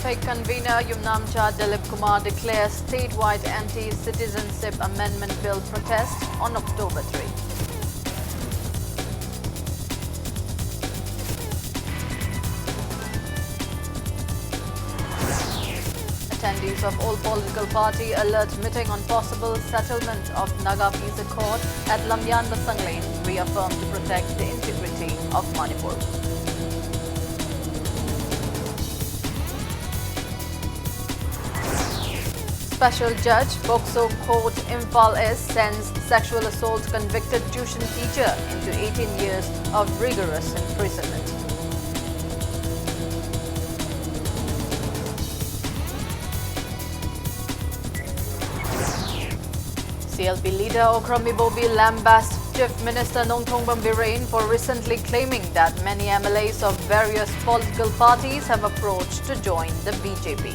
ManPeg convener Yumnamcha Dilip Kumar declares statewide anti-citizenship amendment bill protest on October 3. Attendees of all political party alert meeting on possible settlement of Naga peace accord at Lamyan Basang Lane reaffirmed to protect the integrity of Manipur. Special Judge, Bokso Court, Imphal East sends sexual assault convicted tuition teacher into 18 years of rigorous imprisonment. CLP leader Okromi Bobi lambasted Chief Minister Nongthongbam Birane for recently claiming that many MLAs of various political parties have approached to join the BJP.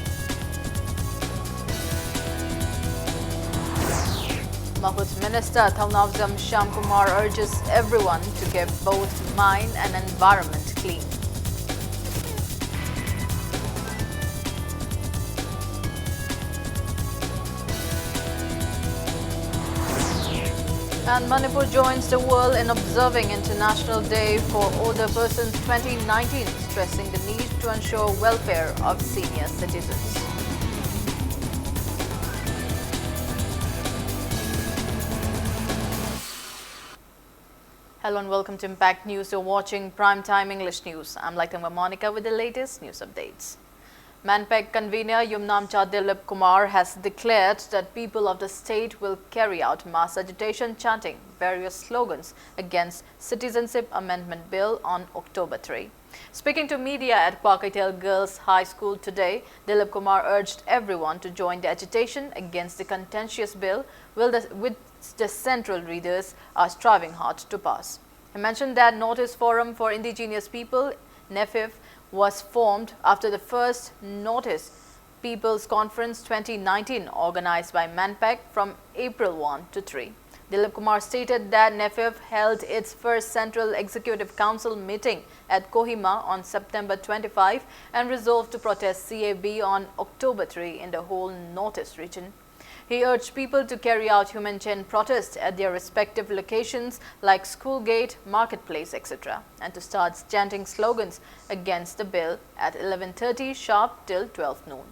Mahut Minister Thaunawjam Shyamkumar urges everyone to keep both mind and environment clean. And Manipur joins the world in observing International Day for Older Persons 2019, stressing the need to ensure welfare of senior citizens. Hello and welcome to Impact News. You're watching Primetime English News. I'm Laitanga Monica with the latest news updates. ManPeg convener Yumnamcha Dilip Kumar has declared that people of the state will carry out mass agitation chanting various slogans against Citizenship Amendment Bill on October 3. Speaking to media at Kwakaitel Girls High School today, Dilip Kumar urged everyone to join the agitation against the contentious bill which the central leaders are striving hard to pass. He mentioned that Notice Forum for Indigenous People, NEFIF, was formed after the first Notice People's Conference 2019 organized by ManPeg from April 1 to 3. Dilip Kumar stated that NEFIF held its first Central Executive Council meeting at Kohima on September 25 and resolved to protest CAB on October 3 in the whole Northeast region. He urged people to carry out human chain protests at their respective locations like school gate, marketplace, etc. and to start chanting slogans against the bill at 11:30 sharp till 12 noon.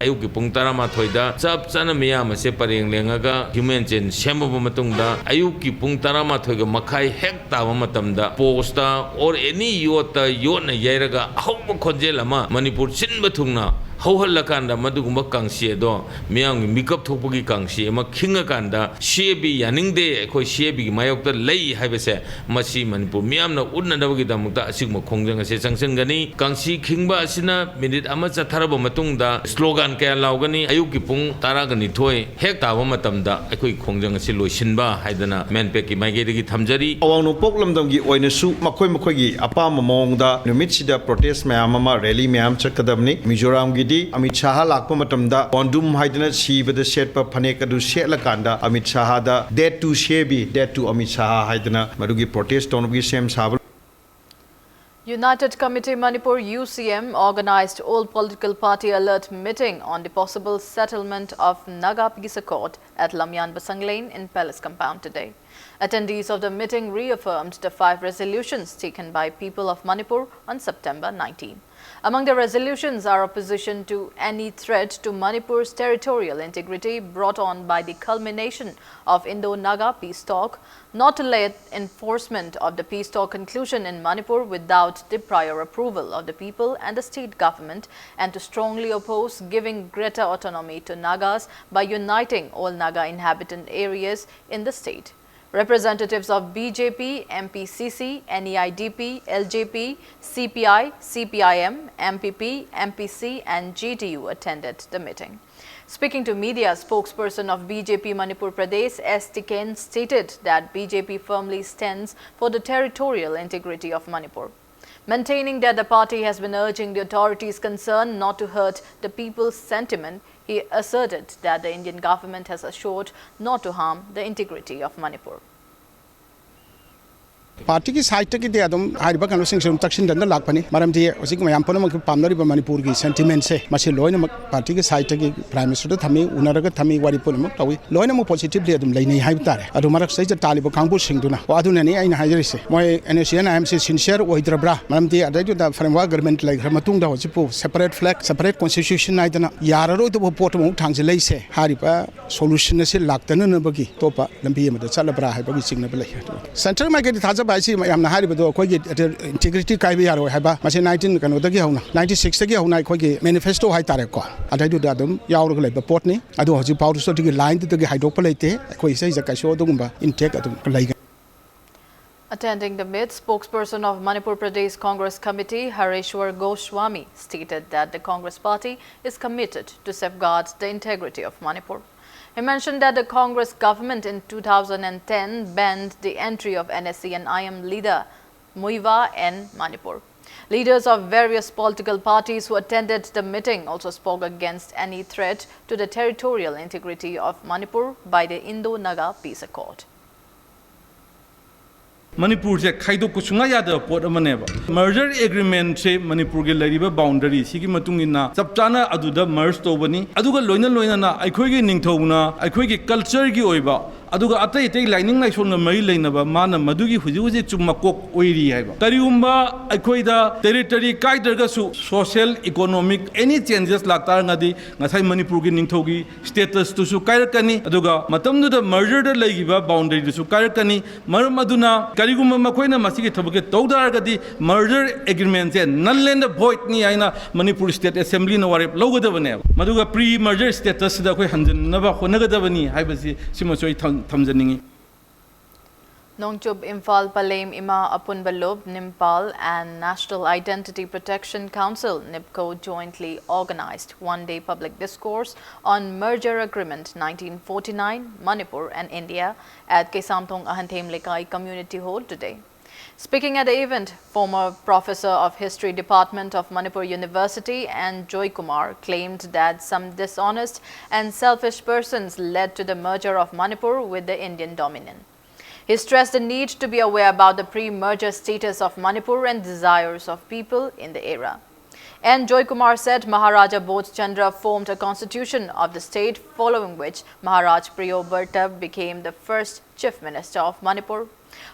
Ayuki pung taramathoida chap chana miyam ase pareng lengaga human chain sembaba matungda ayuki pung taramathoiga makhai hek taba matamda posta or any yota yona yairaga ahoma khonjel ama Manipur sinba thungna hauhallakanda madugumba kangsi do miyang mikap thokpagi kangsi ama khingakanda shebi yaningde khoi shebi gi mayokta lei haibese masi Manipur miyamna unnadabagi damukta asigma khongjang ase changsengani kangsi khingba asina minute ama chatharaba matungda slogan kaya laugani ayuki pung taragani thoi hek taba matamda akhoi khongjang ase loisinba haidana ManPeg ki maigeri thamjari awangno poklamdamgi oinasu makhoi gi apama mongda numitchida protest mayam ama rally mayam chakadamni Mizoram gi Amit Shah lakpa matamda bondum haidana sibada setpa phanek adu setlakanda Amit Shah da dead to shebi dead to Amit Shah haidana madugi protest tonbi sem sabal. United Committee Manipur UCM organized all political party alert meeting on the possible settlement of Naga peace accord at Lamyan Basang Lane in Palace Compound today. Attendees of the meeting reaffirmed the 5 resolutions taken by people of Manipur on September 19. Among the resolutions are opposition to any threat to Manipur's territorial integrity brought on by the culmination of Indo-Naga peace talk, not to let enforcement of the peace talk conclusion in Manipur without the prior approval of the people and the state government, and to strongly oppose giving greater autonomy to Nagas by uniting all Naga inhabitant areas in the state. Representatives of BJP, MPCC, NEIDP, LJP, CPI, CPIM, MPP, MPC and GTU attended the meeting. Speaking to media, spokesperson of BJP Manipur Pradesh, S. Tiken, stated that BJP firmly stands for the territorial integrity of Manipur. Maintaining that the party has been urging the authorities concerned not to hurt the people's sentiment, he asserted that the Indian government has assured not to harm the integrity of Manipur. Party की side की दे अदम हारिबा कनो सिंग सम तक्सिन दन लाखपनी मरम दि ओसिक मयाम पन मक पामनरिबा मणिपुर की sentiment से मसे lion मक पार्टी की साइड की प्राइम मिनिस्टर थमी उनरग थमी वारी पुन मक तवी लोइन मक पॉजिटिवली अदम लेनै हाइब तारे अदु मरक सै तालिब कांगबु सिंगदुना वादुना नि आइन हाइजरिसे मोय एनएसएन आईएमसी सिंसियर ओइद्रब्रा मरम दि अदाइदु दा फ्रेमवर्क गवर्नमेंट लाइक मतुंग दा होजिपु सेपरेट फ्लैग सेपरेट कॉन्स्टिट्यूशन नाइदना याररो तो पोट मु थांजे लैसे हारिबा सॉल्यूशन से लाक्तन नबगी तोपा लंबी मद चलब्रा हाइबगी सिंगनब लै सेंट्रल मार्केट थाजा बाइसी यामना हारिबदो अखोगी इंटीग्रिटी काइबे यारो हाइबा मसे 19 कनोदगी हौना 96 दगी हौना अखोगी मैनिफेस्टो हाइ तारे को अदाइदु दा दम यावरग लेबा पोटनी अदो हजि पाउडसो दगी लाइन दगी हाइडोप लेते अखोई सै जकाइसो दगुंबा इंटेक अदum लैग Attending the meet, spokesperson of Manipur Pradesh Congress Committee, Hareshwar Goswami, stated that the Congress party is committed to safeguard the integrity of Manipur. He mentioned that the Congress government in 2010 banned the entry of NSC and IM leader Muiwa in Manipur. Leaders of various political parties who attended the meeting also spoke against any threat to the territorial integrity of Manipur by the Indo-Naga Peace Accord. Manipur se khaido kusunga yada pot amaneba merger agreement se Manipur ge lariba boundary sigi matung inna chap chana aduda merge tobani aduga loina na aikhoi ge ningthona aikhoi ge culture gi oiba aduga atai tai lining lai song mari leinaba mana madugi huji chumma kok oiri haiba tarigumba aikhoi da territory kaidarga su social economic any changes laktar ngadi ngasai Manipur ge ningthogi status tu su kairakani aduga matam du da merger da laigiba boundary du su kairakani maram aduna karigumba makoina masigi thabake tawdaragadi merger agreement se null and void ni aina Manipur state assembly na warep logadabane maduga pre merger status da koi hanjanaba honagadabani haibasi simasoi thamjaningi Nongchub Imphal Palem Ima Apun Balob Nimpal and National Identity Protection Council NIPCO jointly organized one-day public discourse on merger agreement 1949 Manipur and India at Kesamthong Ahanthem Lekai Community Hall today. Speaking at the event, former professor of History Department of Manipur University and Joy Kumar claimed that some dishonest and selfish persons led to the merger of Manipur with the Indian dominion. He stressed the need to be aware about the pre-merger status of Manipur and desires of people in the era. And Joy Kumar said Maharaja Bodh Chandra formed a constitution of the state, following which Maharaj Priyo Berta became the first chief minister of Manipur.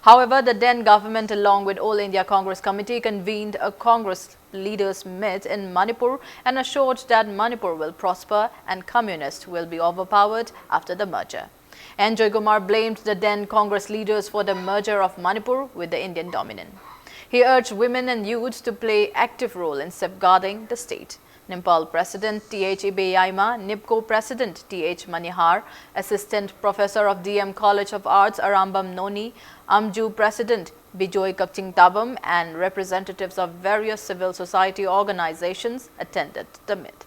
However, the then government, along with All India Congress Committee, convened a Congress leaders meet in Manipur and assured that Manipur will prosper and communists will be overpowered after the merger. And Joy Kumar blamed the then Congress leaders for the merger of Manipur with the Indian dominion. He urged women and youths to play active role in safeguarding the state. Nimpal President T.H. Ibeyaima, NIPCO President T.H. Manihar, Assistant Professor of DM College of Arts Arambam Noni, Amju President Bijoy Kapching Tabam and representatives of various civil society organizations attended the meet.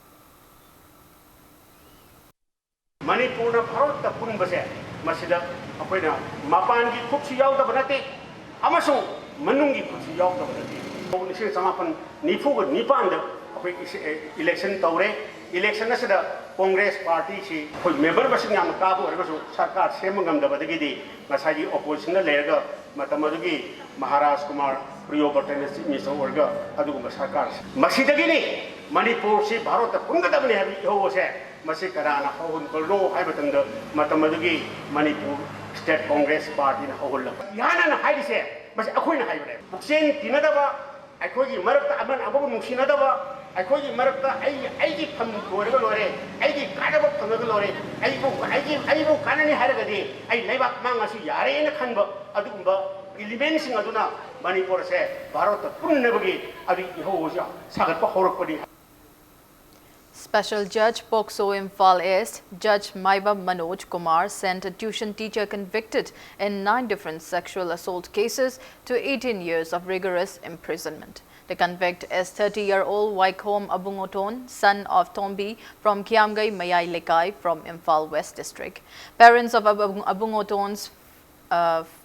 Manipur na Bharat ta punbase masida akoina mapan gi khupsi yaudaba nate amasung manungi khupsi yaudaba nate nishe samapan nifu ga nipan da akoi election tawre election asida Congress party si khoi member basing yam ka bu argasu sarkar semangam da badagi di masagi opposition na lerga matamadagi Maharaj Kumar Priyo Berta ni so orga adugu sarkar masidagi ni Manipur si Bharat ta pungadab ne habi ho se Masi karana hawun kollo hay batanda matamadagi Manipur State Congress Party na hawul la yana na hay se masi akoy na hay bare buksen tinadaba akoy gi marakta aman ababu nungsinadaba akoy gi marakta ay gi pham gorega lore ay gi kadaba phamaga lore ay bu kanani haragadi ay leibak mangasi yare na khanba adugumba elements sing aduna Manipur se Bharat punnabagi adi ho ja sagat pa horakpadi Special Judge Pokso Imphal East, Judge Maiba Manoj Kumar sent a tuition teacher convicted in 9 different sexual assault cases to 18 years of rigorous imprisonment. The convict is 30-year-old Waikhom Abungoton, son of Tombi from Kiamgai Mayai Lekai from Imphal West District. Parents of Abungoton's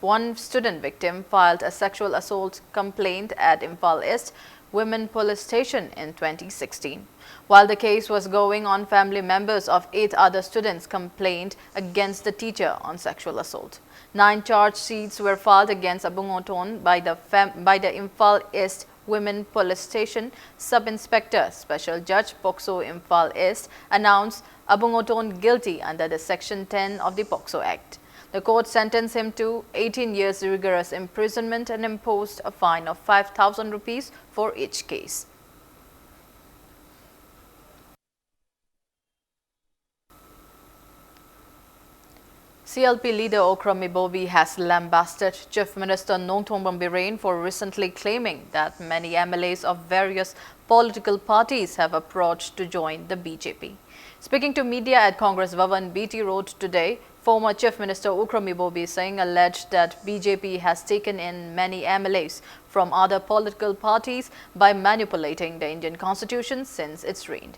one student victim filed a sexual assault complaint at Imphal East, Women Police Station in 2016. While the case was going on, family members of 8 other students complained against the teacher on sexual assault. 9 charge sheets were filed against Abungoton by the Imphal East Women Police Station Sub-Inspector Special Judge POCSO Imphal East announced Abungoton guilty under the Section 10 of the POCSO Act. The court sentenced him to 18 years rigorous imprisonment and imposed a fine of 5,000 rupees for each case. CLP leader Okrami Bobi has lambasted Chief Minister Nongthong Birane for recently claiming that many MLAs of various political parties have approached to join the BJP. Speaking to media at Congress Bhavan, BT Road today, former Chief Minister Okrami Bobi Singh alleged that BJP has taken in many MLAs from other political parties by manipulating the Indian constitution since its reign.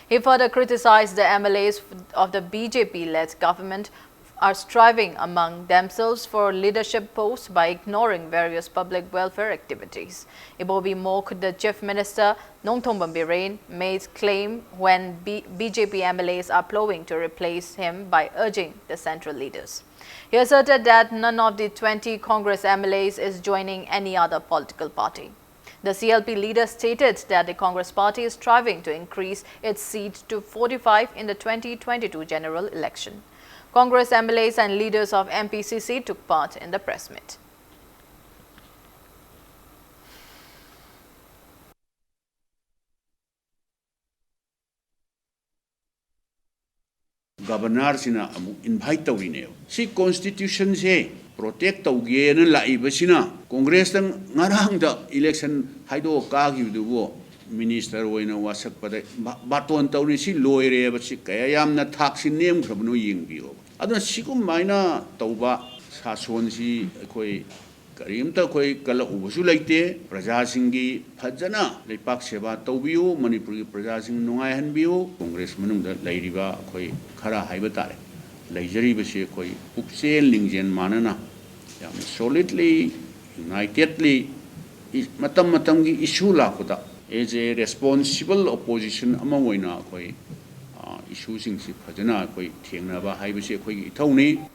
He further criticized the MLAs of the BJP-led government are striving among themselves for leadership posts by ignoring various public welfare activities. Bobi mocked the Chief Minister Nongthong Birane made claim when BJP MLAs are plotting to replace him by urging the central leaders. He asserted that none of the 20 Congress MLAs is joining any other political party. The CLP leader stated that the Congress party is striving to increase its seat to 45 in the 2022 general election. Congress MLAs and leaders of MPCC took part in the press meet. Governor sina amu invite tawine si constitution se protect tawge na laiba sina Congress tang ngarang da election haido ka gi du minister oina wasak pada baton tawni si loire ba si kaya yam na thaksin nem khabno yingbiyo aduna sigum maina tawba sason si koi karimta koi kala ubusu laite praja singi phajana leipak seba tawbiyo manipur gi praja sing nungai hanbiyo Congress manung da lairiba koi khara haiba tare laijari ba se koi upsel lingjen manana yam solidly unitedly matam gi issue la khuda as a responsible opposition ama moina koi issue sing si phajana koi thengna ba haiba se koi gi thawni.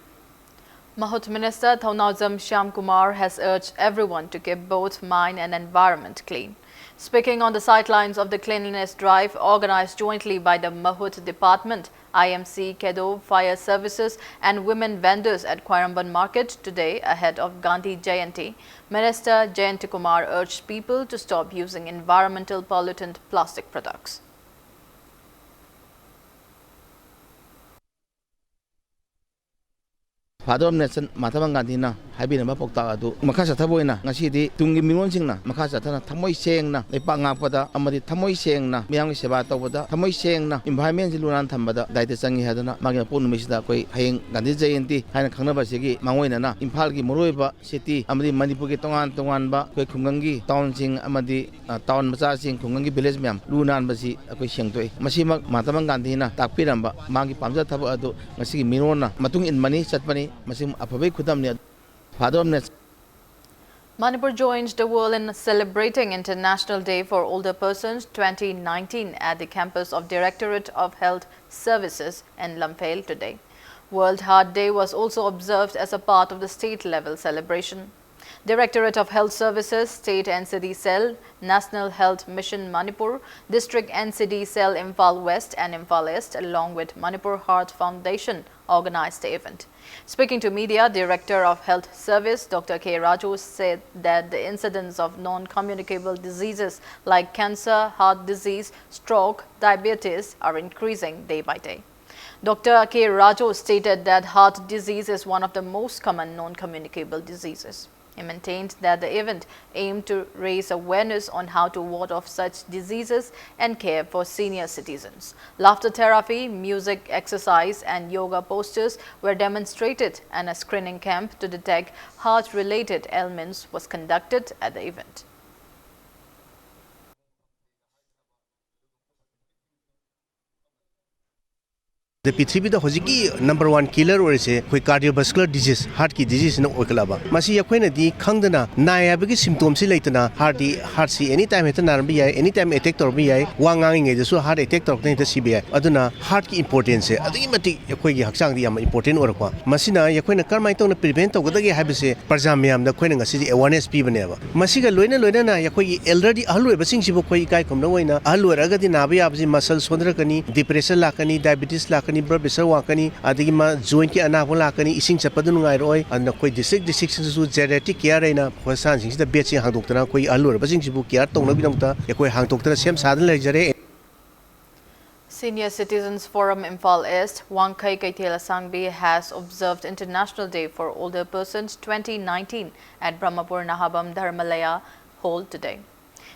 Mahut Minister Thaunawjam Shyam Kumar has urged everyone to keep both mind and environment clean. Speaking on the sidelines of the cleanliness drive organized jointly by the Mahut Department, IMC, Kedo, Fire Services and women vendors at Khairamban Market today ahead of Gandhi Jayanti, Minister Jayanti Kumar urged people to stop using environmental pollutant plastic products. Father of Nation Mahatma Gandhi na habi na pokta adu makha sa thaboy na ngasi di tungi mingon sing na makha sa thana thamoi seng na lepa ngakpada amadi thamoi seng na miyang seba tawada thamoi seng na environment lunan thambada daite changi hadana magi pon misida koi hayeng Gandhi Jayanti haina khangna ba segi mangoina na Imphal gi moroiba city amadi Manipur gi tongan ba koi khungangi town sing amadi town macha sing khungangi village myam lunan ba si koi sengtoi masi Mahatma Gandhi na takpiramba magi pamja thabo adu ngasi minon na matung in mani chatpani Manipur joined the world in celebrating International Day for Older Persons 2019 at the campus of Directorate of Health Services in Lamphel today. World Heart Day was also observed as a part of the state-level celebration. Directorate of Health Services, State NCD Cell, National Health Mission Manipur, District NCD Cell Imphal West and Imphal East, along with Manipur Heart Foundation, organized the event. Speaking to media, Director of Health Service, Dr. K. Raju, said that the incidence of non-communicable diseases like cancer, heart disease, stroke, diabetes are increasing day by day. Dr. K. Raju stated that heart disease is one of the most common non-communicable diseases. He maintained that the event aimed to raise awareness on how to ward off such diseases and care for senior citizens. Laughter therapy, music, exercise and yoga posters were demonstrated and a screening camp to detect heart-related ailments was conducted at the event. the Pitribi the Hoziki #1 killer or is a cardiovascular disease, heart ki disease no oikalaba. Masi Yakwana di Kangdana, Nayabiki symptoms latena, heart see anytime at an RBI, anytime attack or BI, Wangang is so heart attack or the CBI, Aduna, heart ki importance, Adimati Yakwagi Haksang the important or Masina Yakwana Carmaito prevent of the habits, Parzamiam, the Quenanga City awareness people never. Masiga Luena Luena Yakwagi elderly Alu, but sing Shibukai Kai from Noena, Alu Ragati Nabi Abzi muscle Sondrakani, depression lakani, diabetes lakani, blood pressure wakani, Adima, Joinki Anapolakani, Ising Chapadunai Roy, and the Quay decisions to genetic care in a Hosan, the Betsi Hangdokta, Quay Alu, but sing Shibuki, Tonabinota, Yakwe Hangdokta, Sam Saddle Legere. Senior Citizens Forum Imphal East, Wangkai Kaitela Sangbi has observed International Day for Older Persons 2019 at Brahmapur Nahabam Dharmalaya Hall today.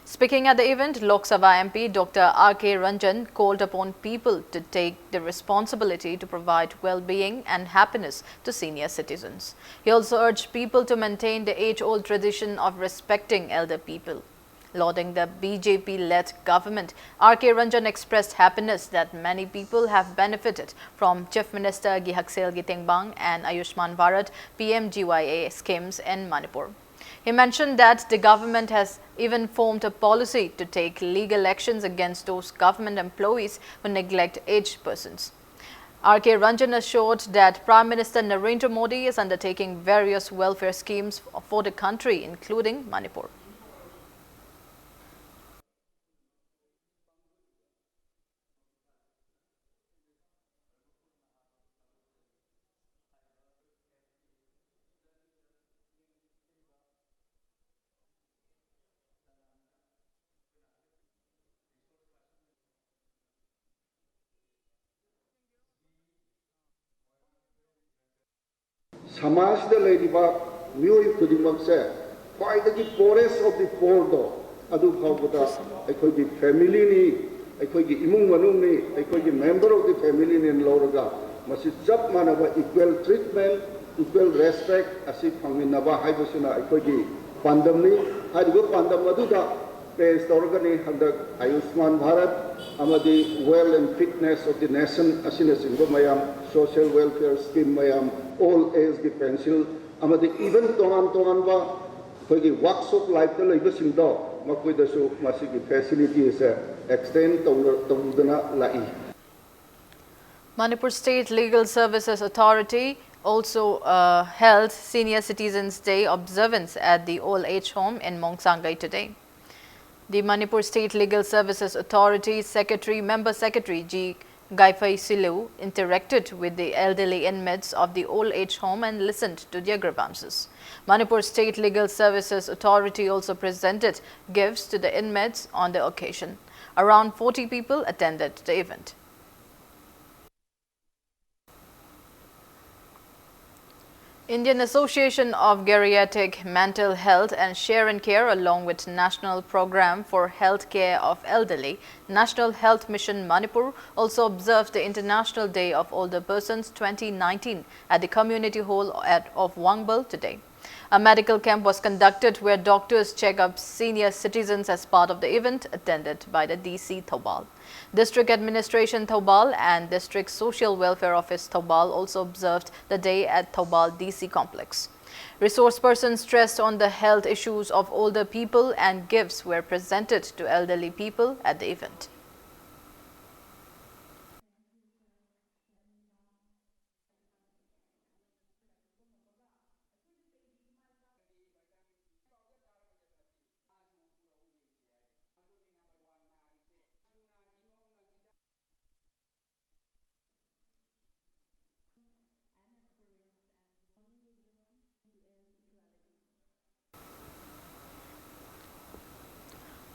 Speaking at the event, Lok Sabha MP Dr. R.K. Ranjan called upon people to take the responsibility to provide well-being and happiness to senior citizens. He also urged people to maintain the age-old tradition of respecting elder people. Lauding the BJP-led government, R.K. Ranjan expressed happiness that many people have benefited from Chief Minister Gihaksel Gitingbang and Ayushman Bharat PMGYA schemes in Manipur. He mentioned that the government has even formed a policy to take legal actions against those government employees who neglect aged persons. R.K. Ranjan assured that Prime Minister Narendra Modi is undertaking various welfare schemes for the country, including Manipur. समाजदा लेरिबा मियोय खुदिमकसे ख्वाइदगी poorest of the poor दो अदु फावबदा अखोगी family नि अखोगी इमुंग मनुंग नि अखोगी मेंबर ऑफ द फैमिली नि लोरगा मसि जब मानबा इक्वल ट्रीटमेंट इक्वल रेस्पेक्ट असि फंगिनबा हाइबसुना अखोगी पांदमनि हाइबो पांदम अदुदा पेश तौरगनि हंदक आयुष्मान भारत अमदी well and fitness of the nation असिना सिंगो मयाम सोशल वेलफेयर स्कीम मयाम all age the pencil amadi even tongan ba khoi workshop life the leiba singdo makoi da su masigi facilities extend tawdana lai. Manipur State Legal Services Authority also held Senior Citizens Day observance at the old age home in Mongsangai today. The Manipur State Legal Services Authority Member Secretary G. Gaifai Silu interacted with the elderly inmates of the old age home and listened to their grievances. Manipur State Legal Services Authority also presented gifts to the inmates on the occasion. Around 40 people attended the event. Indian Association of Geriatric Mental Health and Share and Care, along with National Program for Health Care of Elderly, National Health Mission Manipur, also observed the International Day of Older Persons 2019 at the Community Hall of Wangbal today. A medical camp was conducted where doctors check up senior citizens as part of the event attended by the DC Thobal. District Administration Thobal and District Social Welfare Office Thobal also observed the day at Thobal DC Complex. Resource persons stressed on the health issues of older people and gifts were presented to elderly people at the event.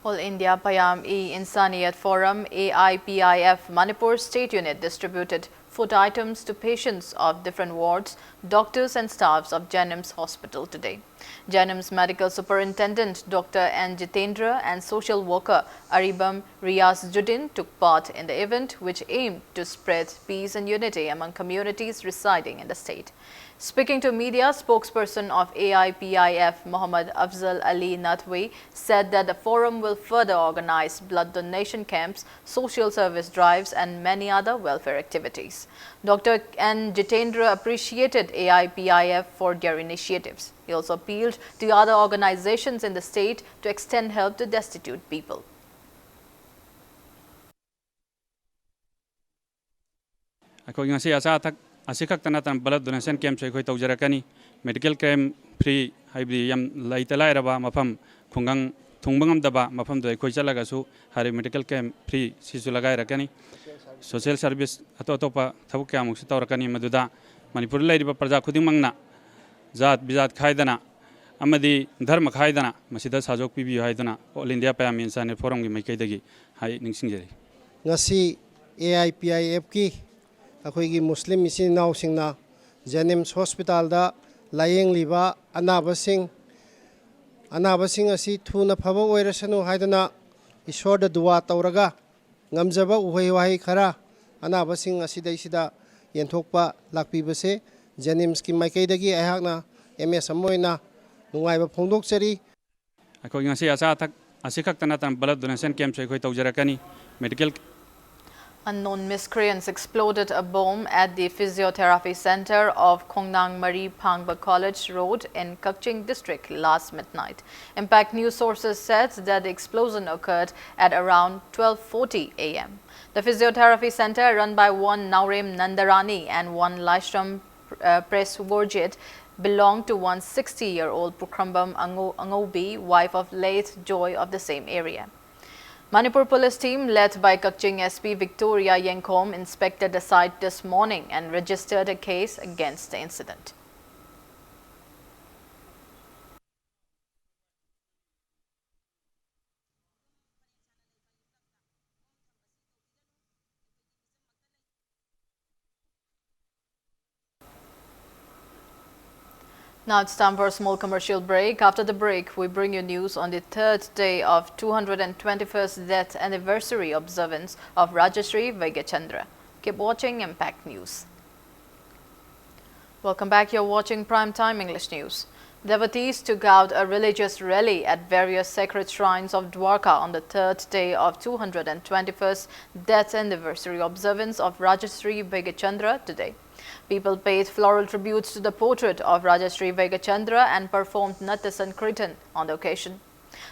All India Payam-e-Insaniyat Forum AIPIF Manipur State Unit distributed food items to patients of different wards, doctors and staffs of Janims Hospital today. Janims Medical Superintendent Dr. N. Jitendra and social worker Aribam Riaz Judin took part in the event, which aimed to spread peace and unity among communities residing in the state. Speaking to media, spokesperson of AIPIF, Muhammad Afzal Ali Natwi, said that the forum will further organize blood donation camps, social service drives, and many other welfare activities. Dr. N. Jitendra appreciated AIPIF for their initiatives. He also appealed to other organizations in the state to extend help to destitute people. Asikakta blood donation camp so taujarakani medical camp free haibdi yam laitalairaba mafam khungang thungbangam daba mafam do khoi chalagasu hari medical camp free sisu lagai rakani social service atotopa thabuk kyamuk si tawrakani maduda manipur lairiba praja khudingmangna zat bizat khaidana amadi dharma khaidana masida sajok pibi haidana all india payam insan forum gi maikaidagi hai ningsingjeri ngasi AIPIF ki अखोई मुस्लिम इसी नाव सिंगना जेनिम्स hospital दा लायेंग लिबा अनाबसिंग असी थुना फबो ओइरसनु हाइदना ईश्वर the दुआ तौरगा ngамजबा उहै वाहै खरा अनाबसिंग असी दैसिदा यंथोकपा लाक्पीबसे जेनिम्स की माइकैदगी अहाकना एमएस अमोइना नुंगाइबा फोंदोकचरी अखोई ngasi asa thak asikakta tan blood donation camp so khoi taujarakani medical. Unknown miscreants exploded a bomb at the physiotherapy center of Khongnang Mari Phangba College Road in Kakching district last midnight. Impact news sources said that the explosion occurred at around 12:40 a.m. The physiotherapy center, run by one Naurem Nandarani and one Laishram Presvorjit, belonged to one 60-year-old Pukrambam Angobi, wife of late Joy of the same area. Manipur police team led by Kakching SP Victoria Yengkom inspected the site this morning and registered a case against the incident. Now it's time for a small commercial break. After the break, we bring you news on the third day of 221st death anniversary observance of Rajashri Vaigachandra. Keep watching Impact News. Welcome back. You're watching Primetime English News. Devotees took out a religious rally at various sacred shrines of Dwarka on the third day of 221st death anniversary observance of Rajashri Vaigachandra today. People paid floral tributes to the portrait of Rajashri Vaigachandra and performed Natya Sankirtan on the occasion.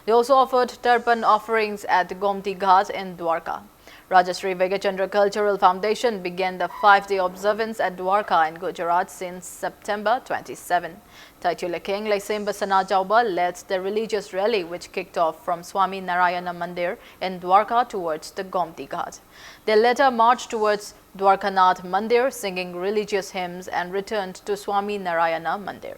They also offered Tarpan offerings at Gomti Ghat in Dwarka. Rajashri Vaigachandra Cultural Foundation began the 5-day observance at Dwarka in Gujarat since September 27. Taitula King Laisemba Sanajauba led the religious rally which kicked off from Swami Narayana Mandir in Dwarka towards the Gomti Ghat. They later marched towards Dwarkanath Mandir singing religious hymns and returned to Swami Narayana Mandir.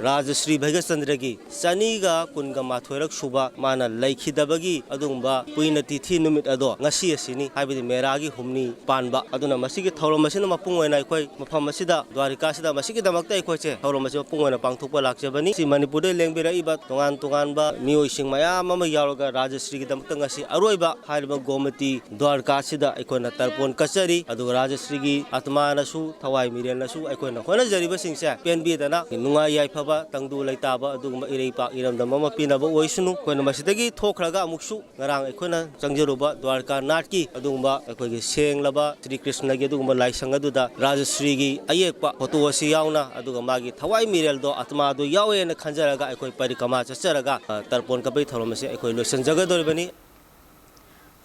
Rajashri Vaigachandra की Saniga Kunga Mathorak Shuba Mana Laiki Dabagi Adumba Puina Tithi Numit Ado Ngasi Sini Habidi Meragi Humni Panba Aduna Masiki Tauromasina Mapungana Koi Mapamasida Dwarikasida Masiki Damakta Koche Tauromasima Pungana Pangtupa Lakjabani Si Manipur Lengbira Iba Tunganba Mio Shingmaya Mama Yaroga Rajashri Damtangasi Aroiba Hariba Gomati Dwarkasida Ikona Tarpon Kasari Adu Rajashri Atmana Su Tawai Miriana Su Ikona Hona Jariba Singsa PNB Dana Nunga Yaipa Tangdu Laitaba, Duma Iripa, Iram the Mama Pinaba Oishunu, when Masidagi, Tokraga Mukshu, Narang Ekona, Jangaruba, Dwarka Natki, Adumba, Equi Sing Laba, Sri Krishna Geduma, like Sangaduda, Rajasrigi, Ayepa, Potuasiauna, Adugamagi, Hawaii Mireldo, Atmadu, Yawe and Kanjaraga, Equi Parikamacha, Saraga, Tarpon Kapit, Holomasi, Equi Lucian Jagadoribani.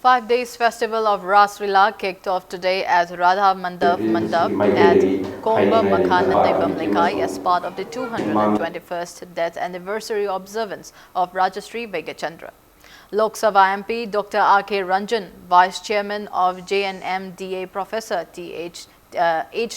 5 days festival of Ras Lila kicked off today at Radha Mandap at Komba Makhan Bamlekai as part of the 221st death anniversary observance of Rajashri Vaigachandra. Lok Sabha MP Dr. R.K. Ranjan, Vice Chairman of JNMDA Professor H.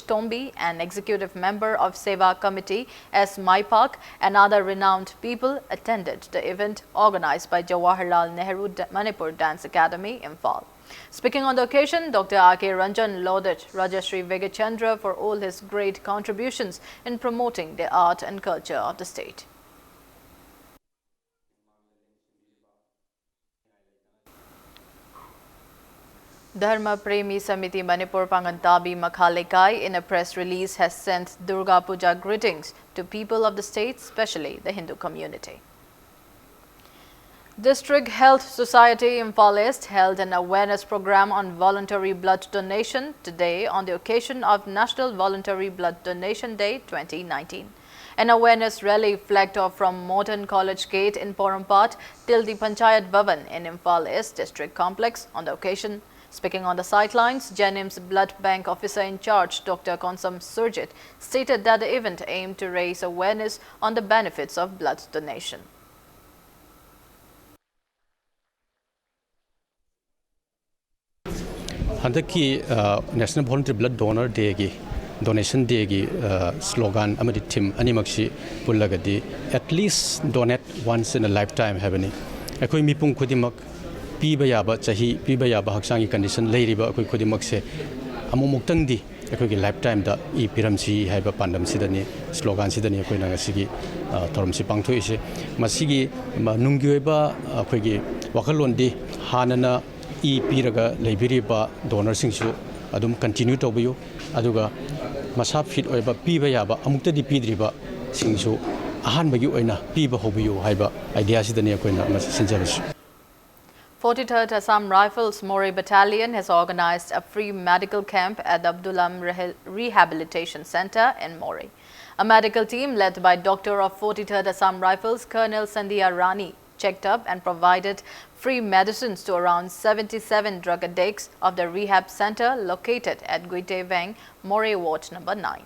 Tombi and Executive Member of Seva Committee S. Maipak and other renowned people attended the event organized by Jawaharlal Nehru Manipur Dance Academy, Imphal. Speaking on the occasion, Dr. R.K. Ranjan lauded Rajashri Vaigachandra for all his great contributions in promoting the art and culture of the state. Dharma Premi Samiti Manipur Pangantabi Makhalekai in a press release has sent Durga Puja greetings to people of the state, especially the Hindu community. District Health Society Imphal East held an awareness program on voluntary blood donation today on the occasion of National Voluntary Blood Donation Day 2019. An awareness rally flagged off from Morton College Gate in Porumpat till the Panchayat Bhavan in Imphal East District Complex on the occasion. Speaking on the sidelines, Janim's Blood Bank Officer in charge, Dr. Konsam Surjit, stated that the event aimed to raise awareness on the benefits of blood donation. Handaki National Voluntary Blood Donor Day gi Donation Day gi slogan amadi theme animakshi pullagadi at least donate once in a lifetime habani akoi mipung khudimak piba yaba chahi piba yaba haksangi condition leiriba akoi khudimak se amumuktang di akoi gi lifetime da I piramsi haiba pandam sidani slogan sidani akoi nanga sigi thoramsi pangthoi se masigi nungyoiba akoi gi wakalon di hanana I piraga leibiriba donor singsu adum continue tobiyo aduga masa fit oiba piba yaba amukta di pidriba singsu ahan bagi oina piba hobiyo haiba idea sidani akoina sinjarasu 43rd Assam Rifles Moreh Battalion has organized a free medical camp at the Abdullam Rehabilitation Center in Moreh. A medical team led by Doctor of 43rd Assam Rifles Colonel Sandhya Rani checked up and provided free medicines to around 77 drug addicts of the rehab center located at Guite Veng, Moreh Ward number 9.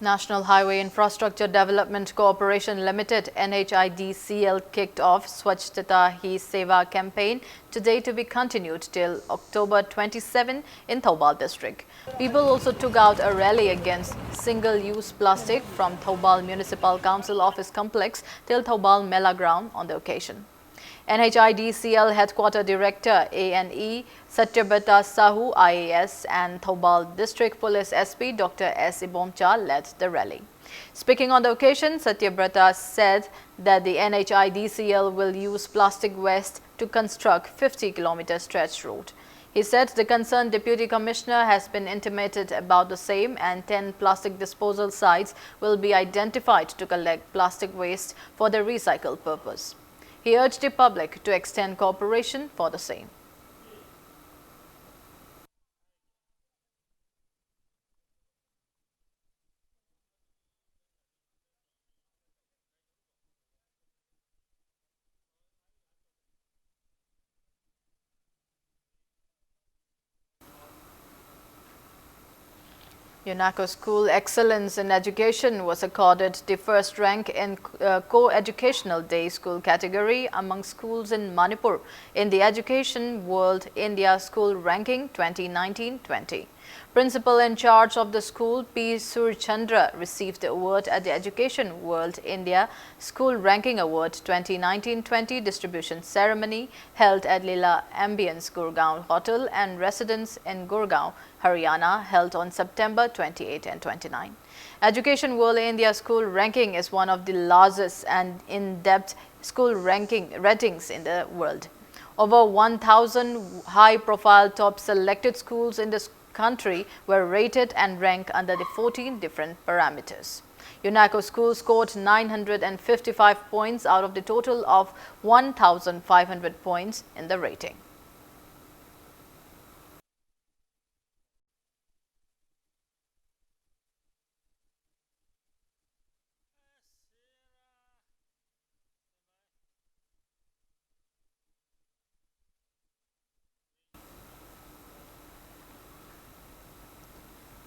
National Highway Infrastructure Development Corporation Limited NHIDCL kicked off Swachhta Hi Seva campaign today to be continued till October 27 in Thoubal district. People also took out a rally against single-use plastic from Thoubal Municipal Council Office Complex till Thoubal Mela Ground on the occasion. NHIDCL Headquarter Director ANE Satyabrata Sahu IAS and Thoubal District Police SP Dr. S. Ibomcha led the rally. Speaking on the occasion, Satyabrata said that the NHIDCL will use plastic waste to construct 50-kilometer stretch road. He said the concerned Deputy Commissioner has been intimated about the same and 10 plastic disposal sites will be identified to collect plastic waste for the recycle purpose. He urged the public to extend cooperation for the same. UNACO School Excellence in Education was accorded the first rank in Co-Educational Day School category among schools in Manipur in the Education World India School Ranking 2019-20. Principal in charge of the school, P. Surchandra, received the award at the Education World India School Ranking Award 2019-20 distribution ceremony held at Lila Ambience Gurgaon Hotel and Residence in Gurgaon, Haryana, held on September 28 and 29. Education World India School Ranking is one of the largest and in-depth school ratings in the world. Over 1,000 high-profile top selected schools in the country were rated and ranked under the 14 different parameters. UNACO School scored 955 points out of the total of 1,500 points in the rating.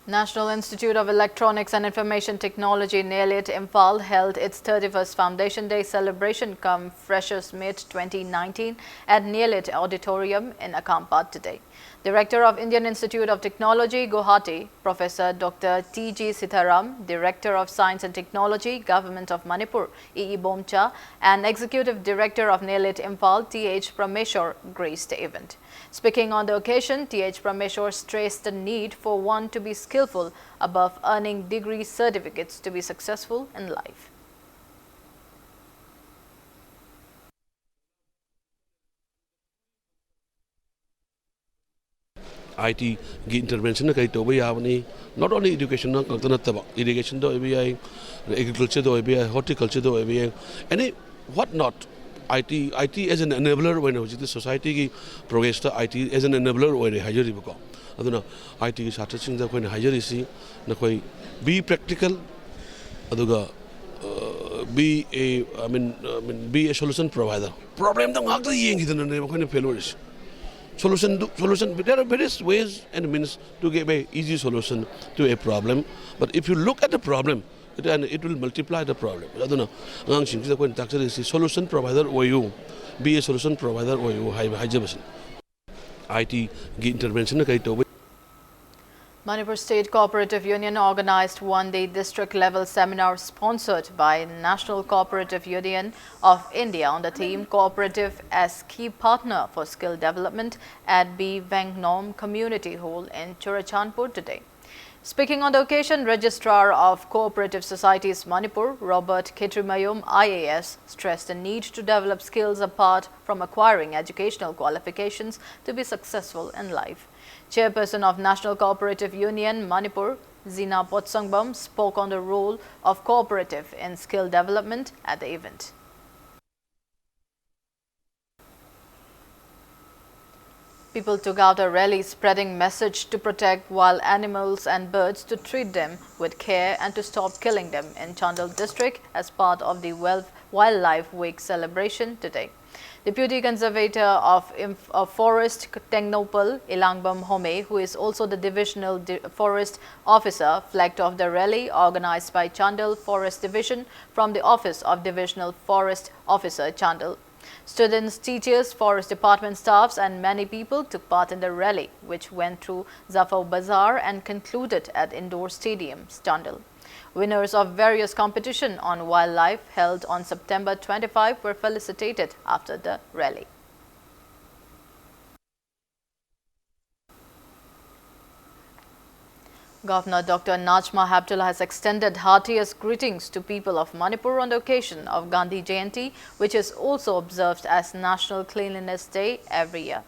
National Institute of Electronics and Information Technology, NIELIT, Imphal held its 31st Foundation Day celebration come Freshers Meet 2019 at NIELIT Auditorium in Akampat today. Director of Indian Institute of Technology, Guwahati, Professor Dr. T.G. Sitharam, Director of Science and Technology, Government of Manipur, E.E. Bomcha, and Executive Director of NELIT Imphal, T.H. Prameshwar, graced the event. Speaking on the occasion, T.H. Prameshwar stressed the need for one to be skillful above earning degree certificates to be successful in life. IT gi intervention na kai to ba yawni not only education na kantana taba irrigation do ABI agriculture do ABI horticulture do ABI any what not IT as an enabler when the society gi progress to IT as an enabler when hajari ba ko aduna IT gi satra sing da when hajari si na koi be practical aduga be a solution provider problem da ngak da yeng hidana ne ko ne failures solution there are various ways and means to give a easy solution to a problem, but if you look at the problem it will multiply the problem. Aduna ngang sing sa kwen taxer is solution provider or you be a solution provider or you hajabas IT gi intervention na kai to. Manipur State Cooperative Union organized one-day district-level seminar sponsored by National Cooperative Union of India on the theme Cooperative as Key Partner for Skill Development at B. Vengnom Community Hall in Churachandpur today. Speaking on the occasion, Registrar of Cooperative Societies Manipur, Robert Ketrimayum IAS, stressed the need to develop skills apart from acquiring educational qualifications to be successful in life. Chairperson of National Cooperative Union Manipur, Zina Potsangbam, spoke on the role of cooperative in skill development at the event. People took out a rally spreading message to protect wild animals and birds, to treat them with care and to stop killing them in Chandal district as part of the Wildlife Week celebration today. Deputy Conservator of Forest Tengnopal, Ilangbam Home, who is also the Divisional Forest Officer, flagged off the rally organized by Chandal Forest Division from the Office of Divisional Forest Officer, Chandal. Students, teachers, forest department staffs and many people took part in the rally, which went through Zafar Bazaar and concluded at Indoor Stadium, Chandal. Winners of various competitions on wildlife held on September 25 were felicitated after the rally. Governor Dr. Najma Heptulla has extended heartiest greetings to people of Manipur on the occasion of Gandhi Jayanti, which is also observed as National Cleanliness Day every year.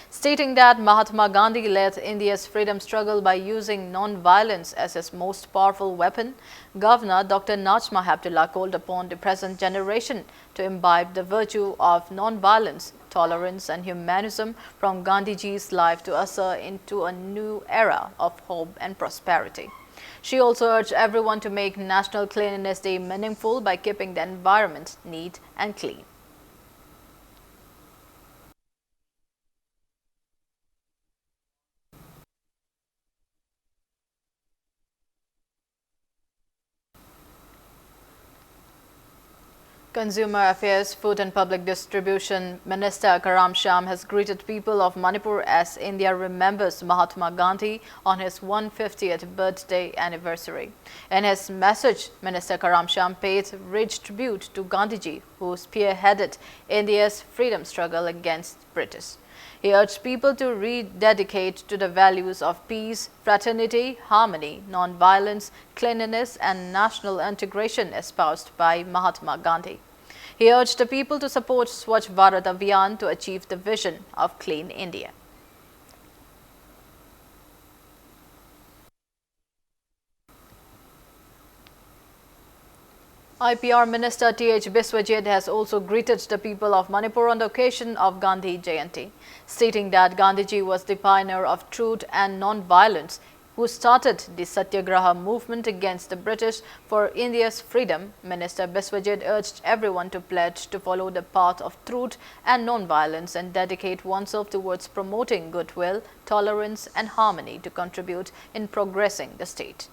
Stating that Mahatma Gandhi led India's freedom struggle by using non-violence as his most powerful weapon, Governor Dr. Najma Heptulla called upon the present generation to imbibe the virtue of non-violence, tolerance and humanism from Gandhiji's life to usher into a new era of hope and prosperity. She also urged everyone to make National Cleanliness Day meaningful by keeping the environment neat and clean. Consumer Affairs, Food and Public Distribution Minister Karam Shyam has greeted people of Manipur as India remembers Mahatma Gandhi on his 150th birthday anniversary. In his message, Minister Karam Shyam paid rich tribute to Gandhiji, who spearheaded India's freedom struggle against British. He urged people to rededicate to the values of peace, fraternity, harmony, non-violence, cleanliness and national integration espoused by Mahatma Gandhi. He urged the people to support Swachh Bharat Abhiyan to achieve the vision of Clean India. IPR Minister T.H. Biswajit has also greeted the people of Manipur on the occasion of Gandhi Jayanti, stating that Gandhiji was the pioneer of truth and non-violence, who started the Satyagraha movement against the British for India's freedom. Minister Biswajit urged everyone to pledge to follow the path of truth and non-violence and dedicate oneself towards promoting goodwill, tolerance and harmony to contribute in progressing the state.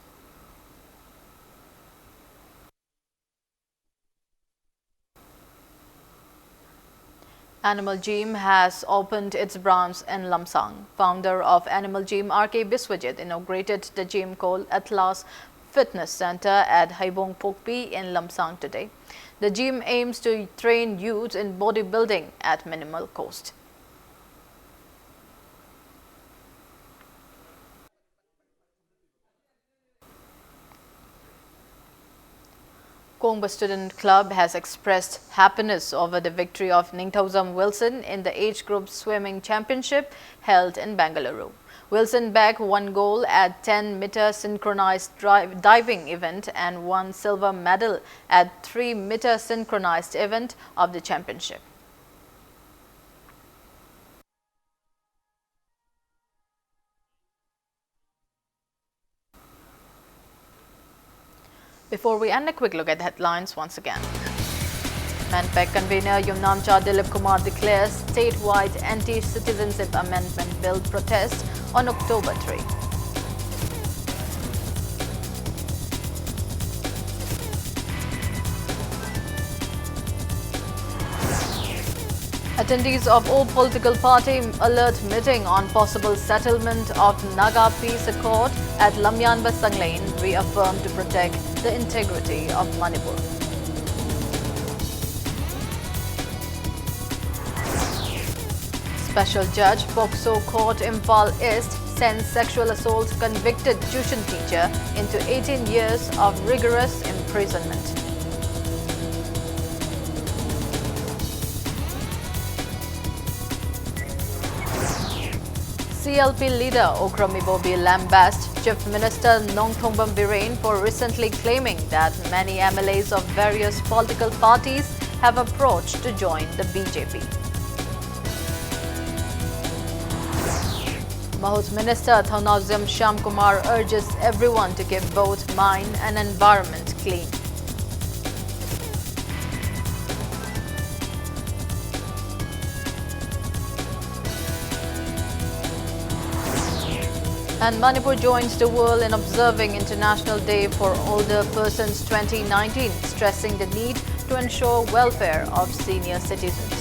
Animal Gym has opened its branch in Lamsang. Founder of Animal Gym, R.K. Biswajit, inaugurated the gym called Atlas Fitness Center at Haibong Pokpi in Lamsang today. The gym aims to train youths in bodybuilding at minimal cost. Kongba Student Club has expressed happiness over the victory of Ningthauzam Wilson in the age group swimming championship held in Bengaluru. Wilson bagged 1 goal at 10-meter synchronized diving event and won silver medal at 3-meter synchronized event of the championship. Before we end, a quick look at the headlines once again. Manpac convener Yumnamcha Dilip Kumar declares statewide anti-citizenship amendment bill protest on October 3. Attendees of all political party alert meeting on possible settlement of Naga peace accord at Lamyanba Sanglane reaffirmed to protect the integrity of Manipur. Special Judge Pokso Court Imphal East sends sexual assault convicted tuition teacher into 18 years of rigorous imprisonment. CLP leader Okramibobi lambasted Chief Minister Nongthombam Birane for recently claiming that many MLAs of various political parties have approached to join the BJP. Mahut Minister Thaunawziam Shyamkumar urges everyone to keep both mind and environment clean. And Manipur joins the world in observing International Day for Older Persons 2019, stressing the need to ensure welfare of senior citizens.